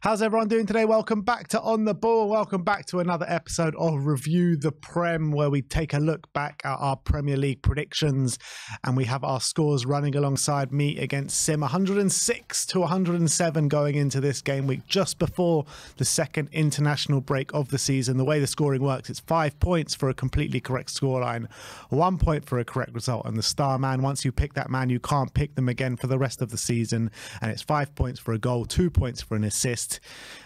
How's everyone doing today? Welcome back to On the Ball. Welcome back to another episode of Review the Prem, where we take a look back at our Premier League predictions, and we have our scores running alongside me against Sim. 106 to 107 going into this game week, just before the second international break of the season. The way the scoring works, it's 5 points for a completely correct scoreline, 1 point for a correct result, and the star man, once you pick that man, you can't pick them again for the rest of the season, and it's 5 points for a goal, 2 points for an assist.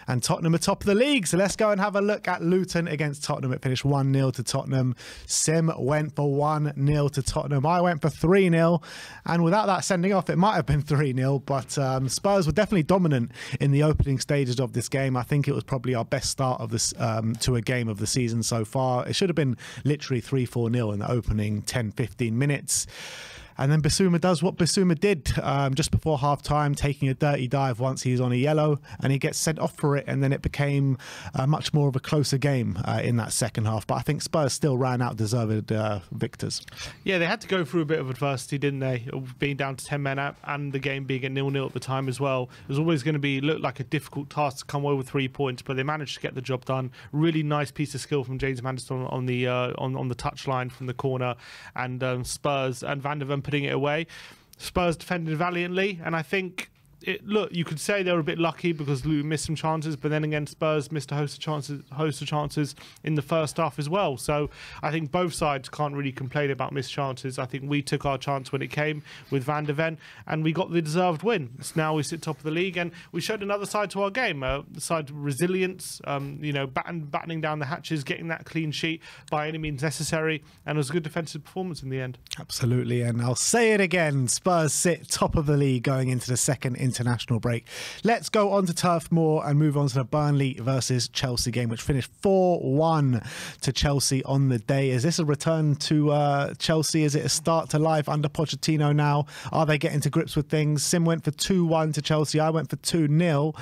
And Tottenham are top of the league. So let's go and have a look at Luton against Tottenham. It finished 1-0 to Tottenham. Sim went for 1-0 to Tottenham. I went for 3-0. And without that sending off, it might have been 3-0. But Spurs were definitely dominant in the opening stages of this game. I think it was probably our best start of this to a game of the season so far. It should have been literally 3-4-0 in the opening 10-15 minutes. And then Bissouma does what Bissouma did just before half-time, taking a dirty dive once he's on a yellow, and he gets sent off for it, and then it became much more of a closer game in that second half. But I think Spurs still ran out deserved victors. Yeah, they had to go through a bit of adversity, didn't they? Being down to 10 men up and the game being at 0-0 at the time as well. It was always going to look like a difficult task to come away with 3 points, but they managed to get the job done. Really nice piece of skill from James Maddison on the touchline from the corner, and Spurs and Van der Ven putting it away. Spurs defended valiantly, and I think you could say they were a bit lucky because Luton missed some chances, but then again Spurs missed a host of chances in the first half as well. So I think both sides can't really complain about missed chances. I think we took our chance when it came with Van der Ven, and we got the deserved win. So now we sit top of the league, and we showed another side to our game, the side of resilience, battening down the hatches, getting that clean sheet by any means necessary, and it was a good defensive performance in the end. Absolutely, and I'll say it again, Spurs sit top of the league going into the second international break. Let's go on to Turf Moor and move on to the Burnley versus Chelsea game, which finished 4-1 to Chelsea on the day. Is this a return to Chelsea? Is it a start to life under Pochettino now? Are they getting to grips with things? Sim went for 2-1 to Chelsea. I went for 2-0.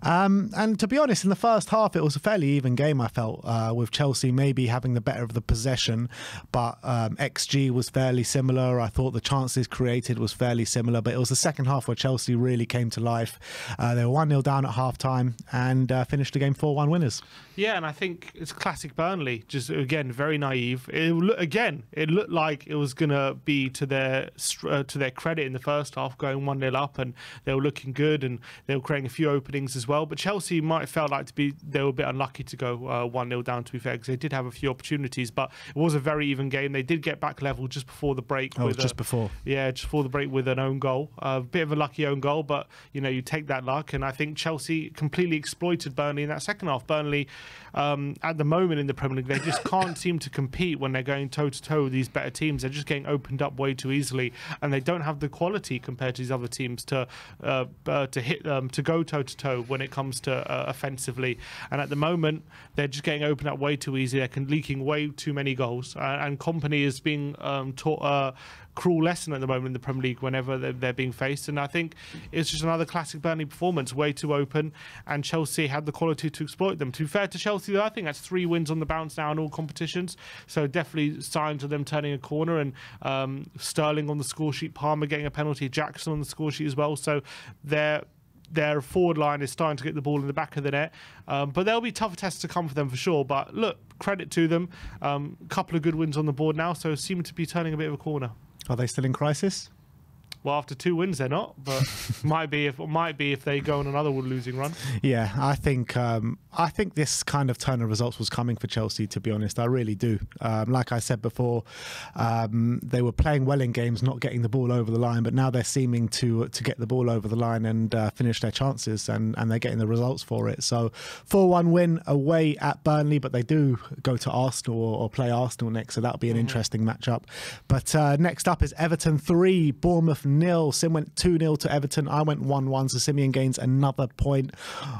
And to be honest, in the first half, it was a fairly even game, I felt, with Chelsea maybe having the better of the possession. But XG was fairly similar. I thought the chances created was fairly similar. But it was the second half where Chelsea really came to life. They were 1-0 down at half-time and finished the game 4-1 winners. Yeah, and I think it's classic Burnley. Just, again, very naive. It looked like it was going to be to their credit in the first half, going 1-0 up, and they were looking good, and they were creating a few openings as well. But Chelsea might have felt like they were a bit unlucky to go 1-0 down, to be fair, because they did have a few opportunities, but it was a very even game. They did get back level just before the break. Just before the break with an own goal. A bit of a lucky own goal, but you take that luck, and I think Chelsea completely exploited Burnley in that second half. Burnley, at the moment in the Premier League, they just can't seem to compete when they're going toe-to-toe with these better teams. They're just getting opened up way too easily, and they don't have the quality compared to these other teams to hit them, to go toe-to-toe when it comes to offensively. And at the moment, they're just getting opened up way too easy. They're leaking way too many goals, and Kompany is being taught a cruel lesson at the moment in the Premier League whenever they're being faced. And I think it's just another classic Burnley performance, way too open, and Chelsea had the quality to exploit them. To be fair to Chelsea, though, I think that's 3 wins on the bounce now in all competitions, so definitely signs of them turning a corner. And Sterling on the score sheet, Palmer getting a penalty, Jackson on the score sheet as well, so their forward line is starting to get the ball in the back of the net. But there'll be tougher tests to come for them for sure. But look, credit to them. A couple of good wins on the board now, so seem to be turning a bit of a corner. Are they still in crisis? Well, after 2 wins, they're not, but might be if they go on another losing run. Yeah, I think this kind of turn of results was coming for Chelsea, to be honest. I really do. Like I said before, they were playing well in games, not getting the ball over the line, but now they're seeming to get the ball over the line and finish their chances, and they're getting the results for it. So 4-1 win away at Burnley, but they do go to Arsenal or play Arsenal next, so that'll be an interesting matchup. But next up is Everton 3, Bournemouth 0. Sim went 2-0 to Everton. I went 1-1, so Simeon gains another point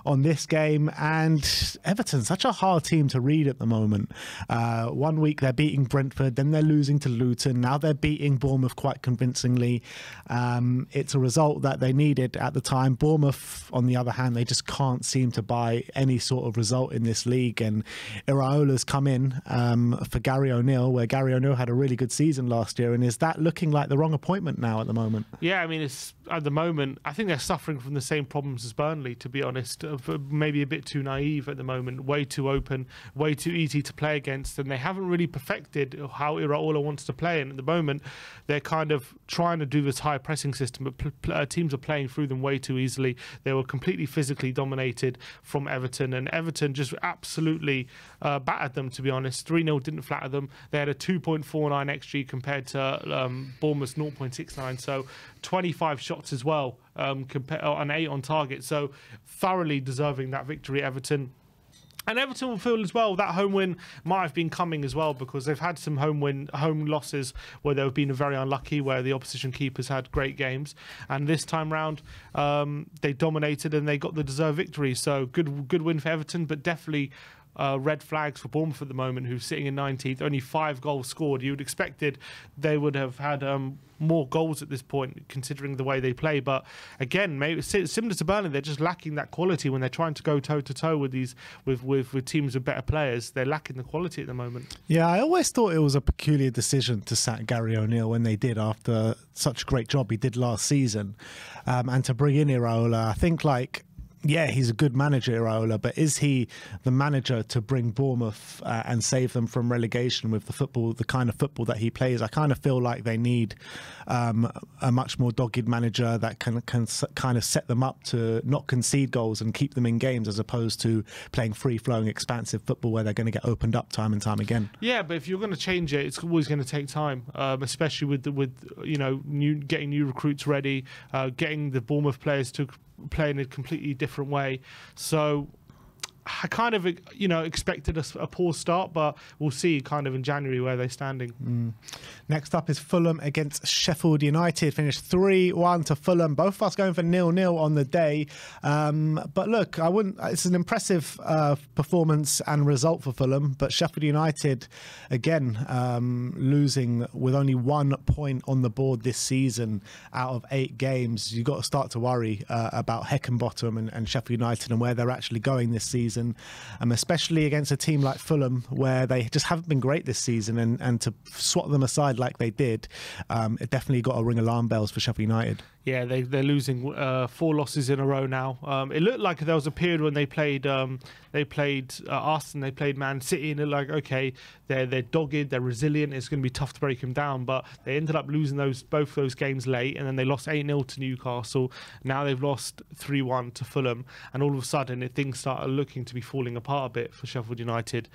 on this game. And Everton, such a hard team to read at the moment. 1 week they're beating Brentford, then they're losing to Luton. Now they're beating Bournemouth quite convincingly. It's a result that they needed at the time. Bournemouth, on the other hand, they just can't seem to buy any sort of result in this league. And Iraola's come in for Gary O'Neill, where Gary O'Neill had a really good season last year. And is that looking like the wrong appointment now at the moment? Yeah, I mean, it's at the moment, I think they're suffering from the same problems as Burnley, to be honest. Maybe a bit too naive at the moment, way too open, way too easy to play against, and they haven't really perfected how Iraola wants to play. And at the moment, they're kind of trying to do this high pressing system, but teams are playing through them way too easily. They were completely physically dominated from Everton, and Everton just absolutely battered them, to be honest. 3-0 didn't flatter them. They had a 2.49 XG compared to Bournemouth's 0.69, so 25 shots as well, and 8 on target. So thoroughly deserving that victory, Everton. And Everton will feel as well that home win might have been coming as well, because they've had some home losses where they've been very unlucky, where the opposition keepers had great games. And this time round, they dominated and they got the deserved victory. So good win for Everton, but definitely red flags for Bournemouth at the moment, who's sitting in 19th, only 5 goals scored. You would expected they would have had more goals at this point, considering the way they play. But again, maybe similar to Burnley, they're just lacking that quality when they're trying to go toe to toe with these with teams with better players. They're lacking the quality at the moment. Yeah, I always thought it was a peculiar decision to sack Gary O'Neill when they did, after such a great job he did last season, and to bring in Iraola. I think yeah, he's a good manager, Iraola, but is he the manager to bring Bournemouth and save them from relegation with the kind of football that he plays? I kind of feel like they need a much more dogged manager that can kind of set them up to not concede goals and keep them in games, as opposed to playing free-flowing, expansive football where they're going to get opened up time and time again. Yeah, but if you're going to change it, it's always going to take time, especially with getting new recruits ready, getting the Bournemouth players to play in a completely different way. So I kind of expected a poor start, but we'll see kind of in January where they're standing. Next up is Fulham against Sheffield United. Finished 3-1 to Fulham. Both of us going for 0-0 on the day. But look, it's an impressive performance and result for Fulham. But Sheffield United, again, losing with only 1 point on the board this season out of 8 games. You've got to start to worry about Heckingbottom and Sheffield United and where they're actually going this season. Especially against a team like Fulham, where they just haven't been great this season, and to swat them aside like they did, it definitely got to ring alarm bells for Sheffield United. Yeah, they're losing 4 losses in a row now. It looked like there was a period when they played Arsenal, they played Man City, and they're like, okay, they're dogged, they're resilient, it's going to be tough to break them down. But they ended up losing both those games late, and then they lost 8-0 to Newcastle. Now they've lost 3-1 to Fulham, and all of a sudden things started looking to be falling apart a bit for Sheffield United.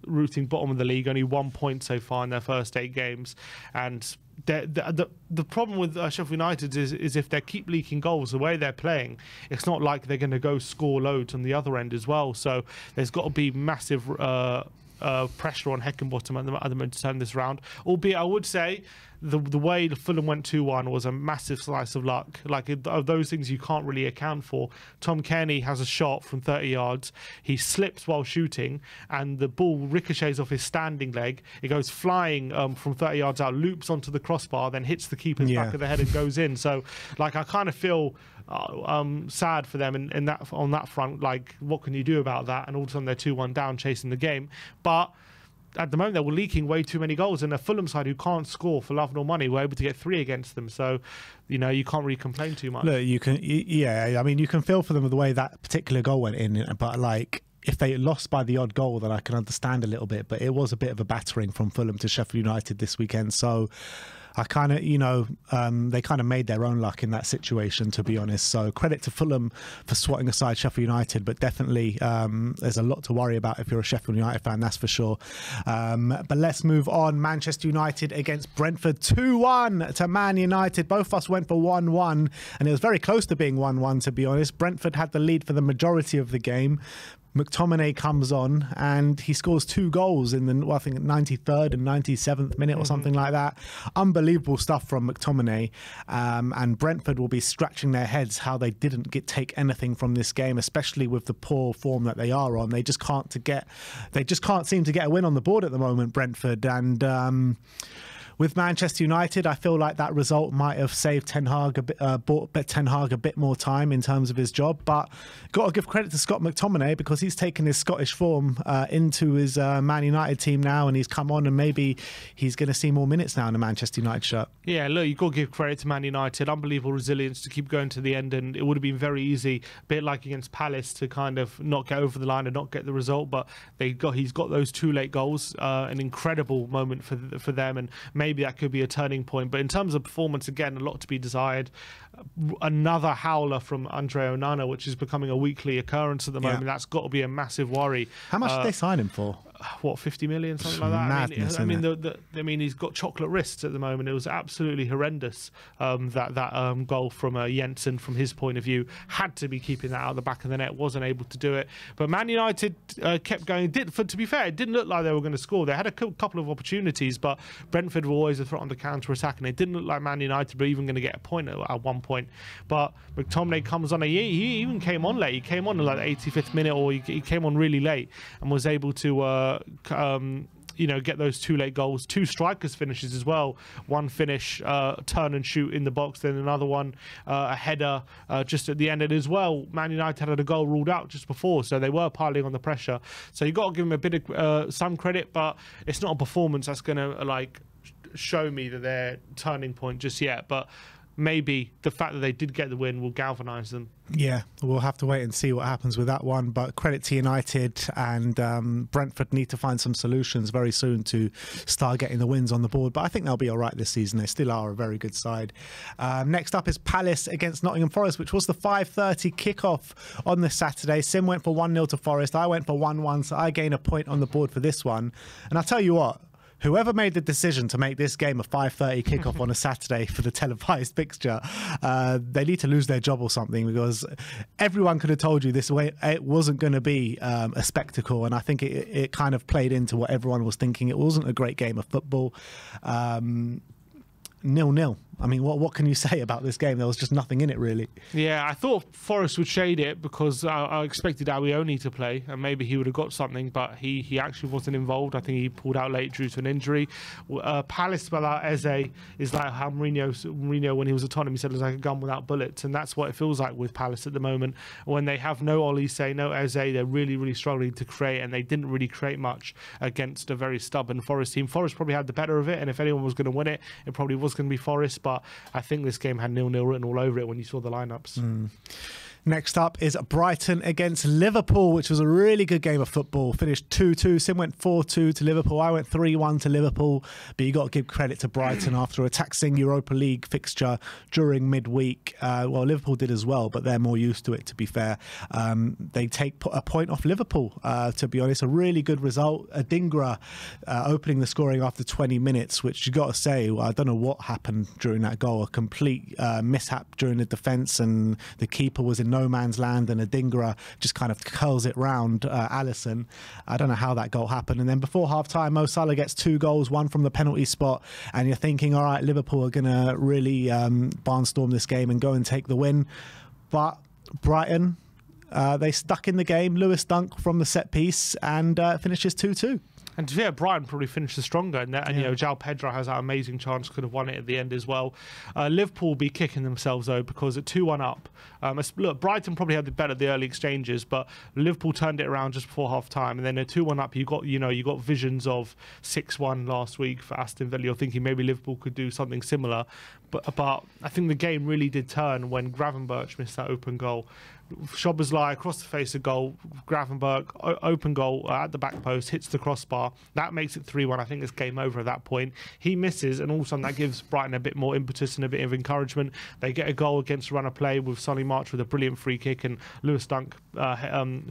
Rooting bottom of the league, only 1 point so far in their first 8 games, and the problem with Sheffield United is if they keep leaking goals the way they're playing, it's not like they're going to go score loads on the other end as well. So there's got to be massive pressure on Heckingbottom at the moment to turn this around. Albeit, I would say the way the Fulham went 2-1 was a massive slice of luck. Like, of those things you can't really account for. Tom Cairney has a shot from 30 yards. He slips while shooting, and the ball ricochets off his standing leg. It goes flying from 30 yards out, loops onto the crossbar, then hits the keeper's back of the head and goes in. So, like, I kind of feel sad for them on that front. Like, what can you do about that? And all of a sudden they're 2-1 down, chasing the game. But at the moment, they were leaking way too many goals, and a Fulham side who can't score for love nor money were able to get 3 against them. So, you can't really complain too much. Look, you can feel for them with the way that particular goal went in, but like, if they lost by the odd goal, then I can understand a little bit. But it was a bit of a battering from Fulham to Sheffield United this weekend. So I kind of, they kind of made their own luck in that situation, to be honest. So credit to Fulham for swatting aside Sheffield United, but definitely there's a lot to worry about if you're a Sheffield United fan, that's for sure. But let's move on. Manchester United against Brentford, 2-1 to Man United. Both of us went for 1-1, and it was very close to being 1-1, to be honest. Brentford had the lead for the majority of the game. McTominay comes on and he scores 2 goals in the, I think, 93rd and 97th minute or something like that. Unbelievable stuff from McTominay. And Brentford will be scratching their heads how they didn't take anything from this game, especially with the poor form that they are on. They just can't seem to get a win on the board at the moment, Brentford. And With Manchester United, I feel like that result might have saved Ten Hag bought Ten Hag a bit more time in terms of his job. But got to give credit to Scott McTominay, because he's taken his Scottish form into his Man United team now, and he's come on, and maybe he's going to see more minutes now in the Manchester United shirt. Yeah, look, you've got to give credit to Man United. Unbelievable resilience to keep going to the end, and it would have been very easy, a bit like against Palace, to kind of not get over the line and not get the result. But he's got those 2 late goals, an incredible moment for them, and maybe that could be a turning point. But in terms of performance, again, a lot to be desired. Another howler from Andre Onana, which is becoming a weekly occurrence at the moment. That's got to be a massive worry. How much did they sign him for? What, 50 million, something like that? Madness, I mean, he's got chocolate wrists at the moment. It was absolutely horrendous. That goal from Jensen, from his point of view, had to be keeping that out the back of the net. Wasn't able to do it. But Man United kept going. To be fair, it didn't look like they were going to score. They had a couple of opportunities, but Brentford were always a threat on the counter attack, and it didn't look like Man United were even going to get a point at one point. But McTominay comes on. He even came on late. He came on in like the 85th minute, or he came on really late, and was able to get those 2 late goals. 2 strikers finishes as well. One finish, turn and shoot in the box, then another one, a header just at the end. And as well, Man United had a goal ruled out just before, so they were piling on the pressure. So you got to give them a bit of some credit, but it's not a performance that's going to show me that they're turning point just yet. But maybe the fact that they did get the win will galvanise them. Yeah, we'll have to wait and see what happens with that one. But credit to United, and Brentford need to find some solutions very soon to start getting the wins on the board. But I think they'll be all right this season. They still are a very good side. Next up is Palace against Nottingham Forest, which was the 5:30 kickoff on this Saturday. Sim went for 1-0 to Forest. I went for 1-1, so I gain a point on the board for this one. And I'll tell you what, whoever made the decision to make this game a 5:30 kickoff on a Saturday for the televised fixture, they need to lose their job or something, because everyone could have told you this way it wasn't going to be a spectacle, and I think it kind of played into what everyone was thinking. It wasn't a great game of football. 0-0. I mean, what can you say about this game? There was just nothing in it, really. Yeah, I thought Forest would shade it, because I expected Awioni to play, and maybe he would have got something, but he actually wasn't involved. I think he pulled out late due to an injury. Palace without Eze is like how Mourinho, when he was at Tottenham, he said it was like a gun without bullets, and that's what it feels like with Palace at the moment. When they have no Olise, no Eze, they're really, really struggling to create, and they didn't really create much against a very stubborn Forest team. Forest probably had the better of it, and if anyone was going to win it, it probably was going to be Forest, but I think this game had 0-0 written all over it when you saw the lineups. Next up is Brighton against Liverpool, which was a really good game of football. Finished 2-2. Sim went 4-2 to Liverpool. I went 3-1 to Liverpool. But you got to give credit to Brighton after a taxing Europa League fixture during midweek. Well, Liverpool did as well, but they're more used to it, to be fair. They take a point off Liverpool, to be honest. A really good result. Adingra opening the scoring after 20 minutes, which you got to say, I don't know what happened during that goal. A complete mishap during the defence, and the keeper was in no man's land, and Adingra just kind of curls it round Alisson. I don't know how that goal happened. And then before half-time, Mo Salah gets 2 goals, one from the penalty spot, and you're thinking, all right, Liverpool are going to really barnstorm this game and go and take the win. But Brighton, they stuck in the game. Lewis Dunk from the set piece, and finishes 2-2. And to be fair, Brighton probably finished the stronger, and João Pedro has that amazing chance, could have won it at the end as well. Liverpool will be kicking themselves though, because at 2-1 up, look, Brighton probably had the better the early exchanges, but Liverpool turned it around just before half time, and then at 2-1 up, you got visions of 6-1 last week for Aston Villa. You're thinking maybe Liverpool could do something similar, but I think the game really did turn when Gravenberch missed that open goal. Szoboszlai across the face of goal, Gravenberch open goal at the back post, hits the crossbar. That makes it 3-1. I think it's game over at that point. He misses, and all of a sudden that gives Brighton a bit more impetus and a bit of encouragement. They get a goal against run of play with Solly March with a brilliant free kick, and Lewis Dunk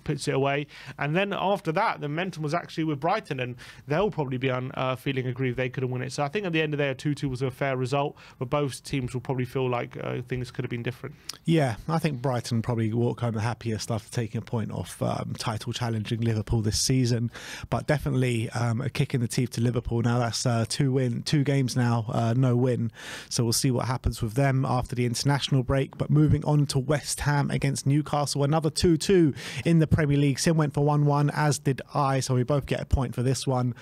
puts it away. And then after that, the momentum was actually with Brighton, and they'll probably be feeling aggrieved they couldn't win it. So I think at the end of the day, a 2-2 was a fair result, but both teams will probably feel like things could have been different. Yeah, I think Brighton probably will walk home the happiest after taking a point off title challenging Liverpool this season. But definitely a kick in the teeth to Liverpool. Now that's 2 games now, no win. So we'll see what happens with them after the international break. But moving on to West Ham against Newcastle, another 2-2 in the Premier League. Sim went for 1-1, as did I, so we both get a point for this one.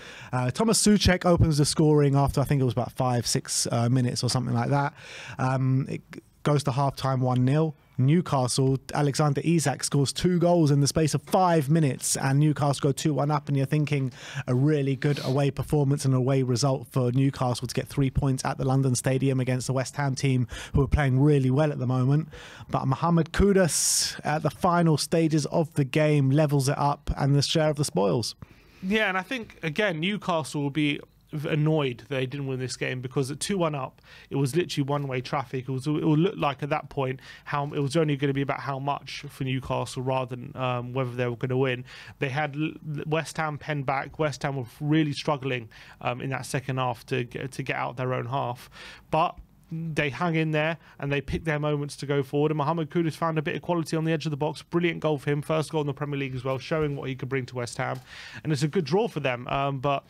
Thomas Souček opens the scoring after I think it was about 5-6 minutes or something like that. It goes to half-time 1-0. Newcastle, Alexander Isak scores 2 goals in the space of 5 minutes, and Newcastle go 2-1 up, and you're thinking a really good away performance and away result for Newcastle to get 3 points at the London Stadium against the West Ham team, who are playing really well at the moment. But Mohamed Kudus at the final stages of the game levels it up, and the share of the spoils. Yeah, and I think, again, Newcastle will be annoyed they didn't win this game, because at 2-1 up, it was literally one-way traffic. It would look like at that point how it was only going to be about how much for Newcastle rather than whether they were going to win. They had West Ham penned back. West Ham were really struggling in that second half to get out their own half, but they hung in there and they picked their moments to go forward. And Mohamed Kudus found a bit of quality on the edge of the box. Brilliant goal for him. First goal in the Premier League as well, showing what he could bring to West Ham. And it's a good draw for them. But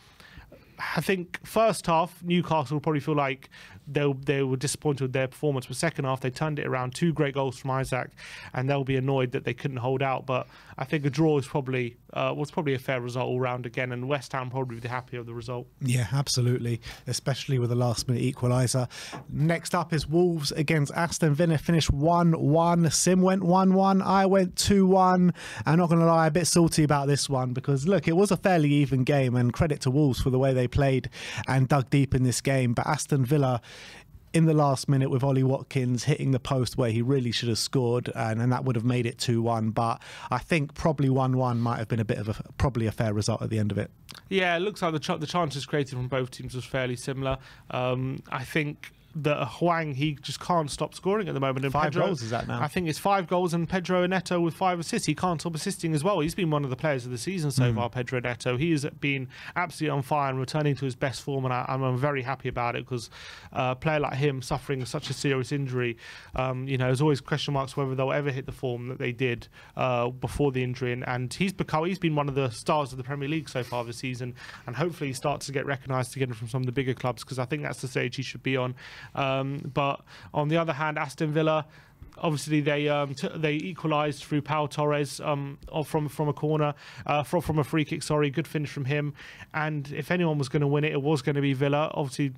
I think first half, Newcastle will probably feel like they were disappointed with their performance. But second half, they turned it around. 2 great goals from Isak, and they'll be annoyed that they couldn't hold out. But I think a draw is probably was probably a fair result all round again, and West Ham probably be happy with the result. Yeah, absolutely, especially with the last-minute equaliser. Next up is Wolves against Aston Villa. Finished 1-1. Sim went 1-1. I went 2-1. I'm not going to lie, a bit salty about this one because, look, it was a fairly even game, and credit to Wolves for the way they played and dug deep in this game. But Aston Villa, in the last minute with Ollie Watkins hitting the post where he really should have scored, and that would have made it 2-1. But I think probably 1-1 might have been probably a fair result at the end of it. Yeah, it looks like the chances created from both teams was fairly similar. I think that Hwang, he just can't stop scoring at the moment. And 5 goals is that now? I think it's 5 goals, and Pedro Neto with 5 assists. He can't stop assisting as well. He's been one of the players of the season so far, Pedro Neto. He has been absolutely on fire and returning to his best form, and I'm very happy about it, because a player like him suffering such a serious injury, there's always question marks whether they'll ever hit the form that they did before the injury, and he's been one of the stars of the Premier League so far this season, and hopefully he starts to get recognised again from some of the bigger clubs, because I think that's the stage he should be on. But on the other hand, Aston Villa, obviously they equalised through Pau Torres from a corner, from a free kick. Sorry, good finish from him. And if anyone was going to win it, it was going to be Villa. Obviously,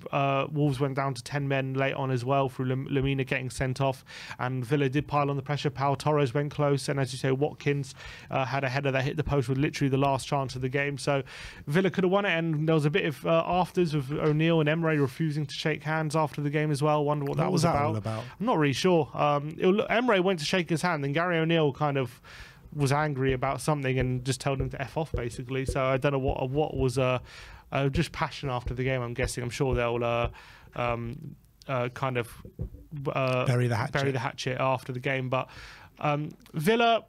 Wolves went down to 10 men late on as well through Lamina getting sent off, and Villa did pile on the pressure. Pau Torres went close, and as you say, Watkins had a header that hit the post with literally the last chance of the game. So Villa could have won it, and there was a bit of afters with O'Neill and Emre refusing to shake hands after the game as well. Wonder what that was about. I'm not really sure. Emre went to shake his hand, and Gary O'Neill kind of was angry about something and just told him to F off, basically. So I don't know what was just passion after the game, I'm guessing. I'm sure they'll kind of bury the hatchet after the game. But Villa,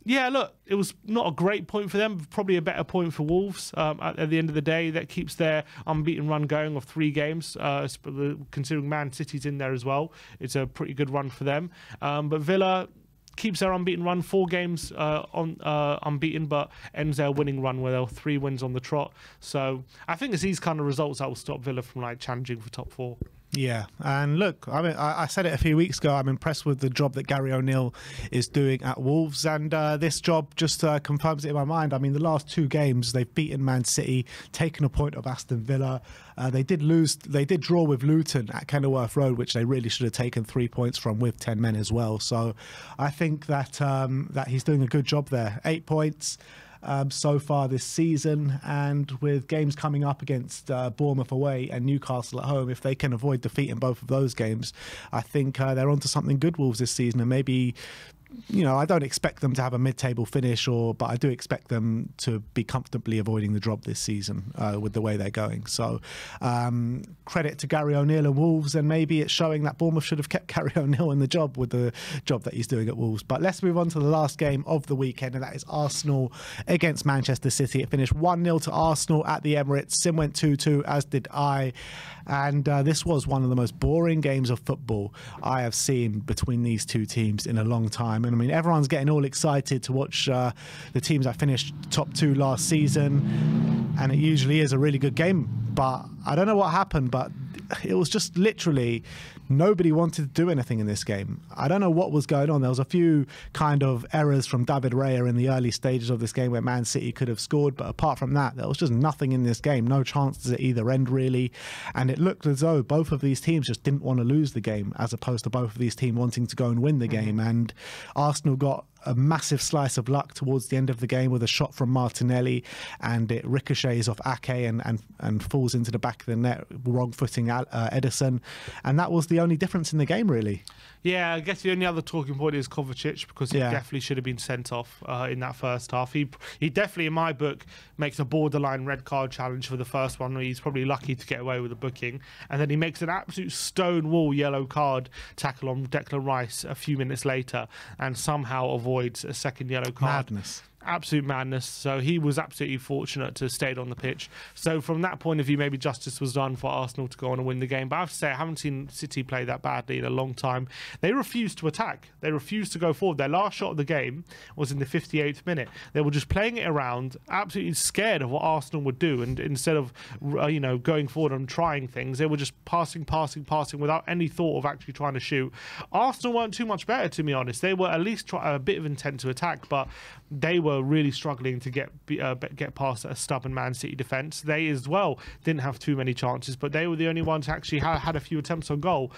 yeah, look, it was not a great point for them, probably a better point for Wolves at the end of the day. That keeps their unbeaten run going of 3 games, considering Man City's in there as well. It's a pretty good run for them. But Villa keeps their unbeaten run, 4 games unbeaten, but ends their winning run where they're 3 wins on the trot. So I think it's these kind of results that will stop Villa from challenging for top 4. Yeah, and look, I mean, I said it a few weeks ago, I'm impressed with the job that Gary O'Neill is doing at Wolves, and this job just confirms it in my mind. I mean, the last 2 games, they've beaten Man City, taken a point of Aston Villa. They did draw with Luton at Kenilworth Road, which they really should have taken 3 points from with 10 men as well. So I think that he's doing a good job there. 8 points. So far this season, and with games coming up against Bournemouth away and Newcastle at home, if they can avoid defeat in both of those games, I think they're onto something good, Wolves, this season. And maybe, I don't expect them to have a mid-table finish, but I do expect them to be comfortably avoiding the drop this season with the way they're going. So credit to Gary O'Neill and Wolves, and maybe it's showing that Bournemouth should have kept Gary O'Neill in the job with the job that he's doing at Wolves. But let's move on to the last game of the weekend, and that is Arsenal against Manchester City. It finished 1-0 to Arsenal at the Emirates. Sim went 2-2, as did I. And this was one of the most boring games of football I have seen between these two teams in a long time. time. And I mean, everyone's getting all excited to watch the teams that finished top 2 last season, and it usually is a really good game. But I don't know what happened, but it was just literally nobody wanted to do anything in this game. I don't know what was going on. There was a few kind of errors from David Raya in the early stages of this game where Man City could have scored, but apart from that, there was just nothing in this game. No chances at either end, really. And it looked as though both of these teams just didn't want to lose the game, as opposed to both of these teams wanting to go and win the game. And Arsenal got a massive slice of luck towards the end of the game with a shot from Martinelli, and it ricochets off Ake and falls into the back of the net, wrong footing Ederson, and that was the only difference in the game, really. Yeah, I guess the only other talking point is Kovacic, because he definitely should have been sent off in that first half. He definitely, in my book, makes a borderline red card challenge for the first one, where he's probably lucky to get away with a booking, and then he makes an absolute stonewall yellow card tackle on Declan Rice a few minutes later, and somehow avoids a second yellow card. Madness. Absolute madness. So he was absolutely fortunate to stay on the pitch. So from that point of view, maybe justice was done for Arsenal to go on and win the game. But I have to say, I haven't seen City play that badly in a long time. They refused to attack. They refused to go forward. Their last shot of the game was in the 58th minute. They were just playing it around, absolutely scared of what Arsenal would do. And instead of going forward and trying things, they were just passing without any thought of actually trying to shoot. Arsenal weren't too much better, to be honest. They were at least a bit of intent to attack, but they were really struggling to get past a stubborn Man City defence. They as well didn't have too many chances, but they were the only ones who actually had a few attempts on goal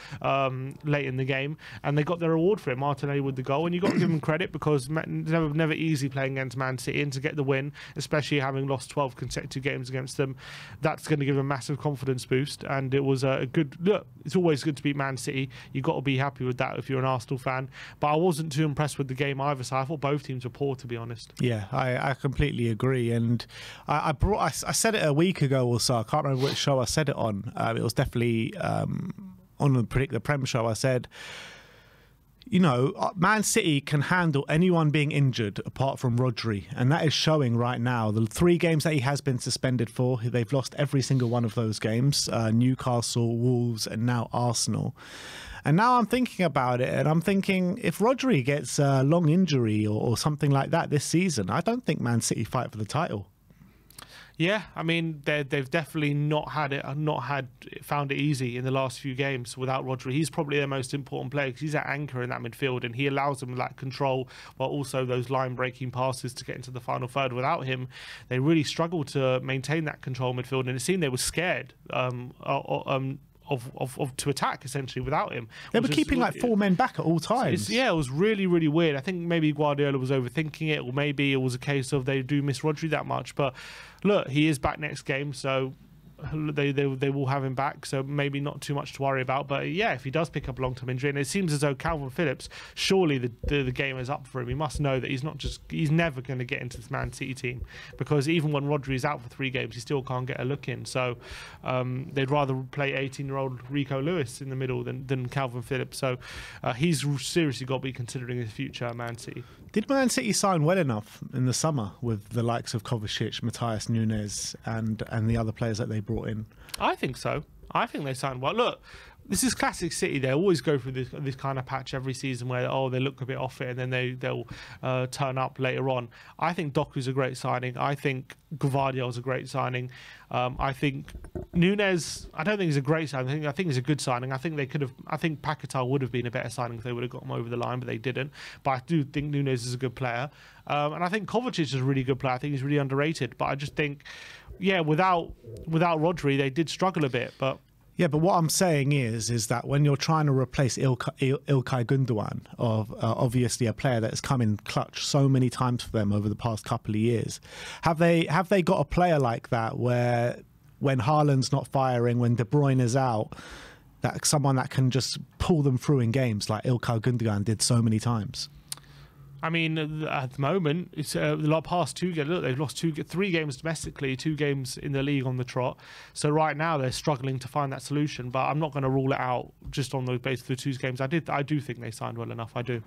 late in the game, and they got their reward for it. Martinelli with the goal, and you've got to give them credit, because never easy playing against Man City, and to get the win, especially having lost 12 consecutive games against them, that's going to give them a massive confidence boost. And it was a good look. It's always good to beat Man City. You've got to be happy with that if you're an Arsenal fan. But I wasn't too impressed with the game either, so I thought both teams were poor, to be honest. Yeah, I completely agree, and I said it a week ago or so. I can't remember which show I said it on. It was definitely on the Predict the Prem show. I said, Man City can handle anyone being injured apart from Rodri, and that is showing right now. The 3 games that he has been suspended for, they've lost every single one of those games. Newcastle, Wolves, and now Arsenal. And now I'm thinking about it, and I'm thinking, if Rodri gets a long injury or something like that this season, I don't think Man City fight for the title. Yeah, I mean, they've definitely not found it easy in the last few games without Rodri. He's probably their most important player, because he's that anchor in that midfield, and he allows them that control, while also those line-breaking passes to get into the final third. Without him, they really struggle to maintain that control midfield, and it seemed they were scared to attack, essentially, without him. They were keeping like 4 men back at all times. It was really, really weird. I think maybe Guardiola was overthinking it, or maybe it was a case of they do miss Rodri that much. But look, he is back next game, so they will have him back, so maybe not too much to worry about. But yeah, if he does pick up a long-term injury, and it seems as though Calvin Phillips, surely the game is up for him. He must know that he's never going to get into this Man City team, because even when Rodri is out for 3 games, he still can't get a look in. So they'd rather play 18-year-old Rico Lewis in the middle than Calvin Phillips. So he's seriously got to be considering his future at Man City. Did Man City sign well enough in the summer with the likes of Kovacic, Matthias Nunes, and the other players that they brought in? I think so. I think they signed well. Look, this is classic City. They always go through this kind of patch every season where they look a bit off it, and then they'll turn up later on. I think Doku's a great signing. I think Gvardiol's a great signing. I think Nunes, I don't think he's a great signing. I think he's a good signing. I think Paquetá would have been a better signing if they would have got him over the line, but they didn't. But I do think Nunes is a good player. And I think Kovacic is a really good player. I think he's really underrated. But I just think, without Rodri, they did struggle a bit. But what I'm saying is that when you're trying to replace Ilkay Gundogan, obviously a player that's come in clutch so many times for them over the past couple of years, have they got a player like that where when Haaland's not firing, when De Bruyne is out, that someone that can just pull them through in games like Ilkay Gundogan did so many times? I mean, at the moment, it's the past 2 games. Look, they've lost 3 games domestically, 2 games in the league on the trot. So right now they're struggling to find that solution. But I'm not going to rule it out just on the basis of the 2 games. I do think they signed well enough. I do.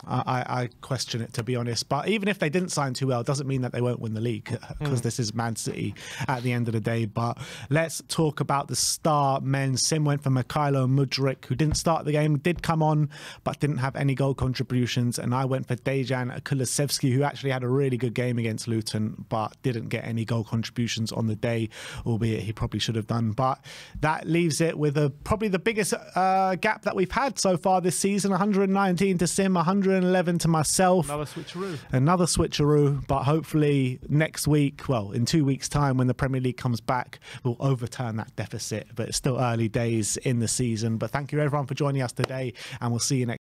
I question it, to be honest. But even if they didn't sign too well, it doesn't mean that they won't win the league, because this is Man City at the end of the day. But let's talk about the star men. Sim went for Mikhailo Mudryk, who didn't start the game, did come on, but didn't have any goal contributions. And I went for Dejan Kulusevski, who actually had a really good game against Luton, but didn't get any goal contributions on the day, albeit he probably should have done. But that leaves it with probably the biggest gap that we've had so far this season. 119 to Sim, 111 to myself. Another switcheroo. But hopefully next week, well, in 2 weeks' time, when the Premier League comes back, we'll overturn that deficit. But it's still early days in the season. But thank you everyone for joining us today, and we'll see you next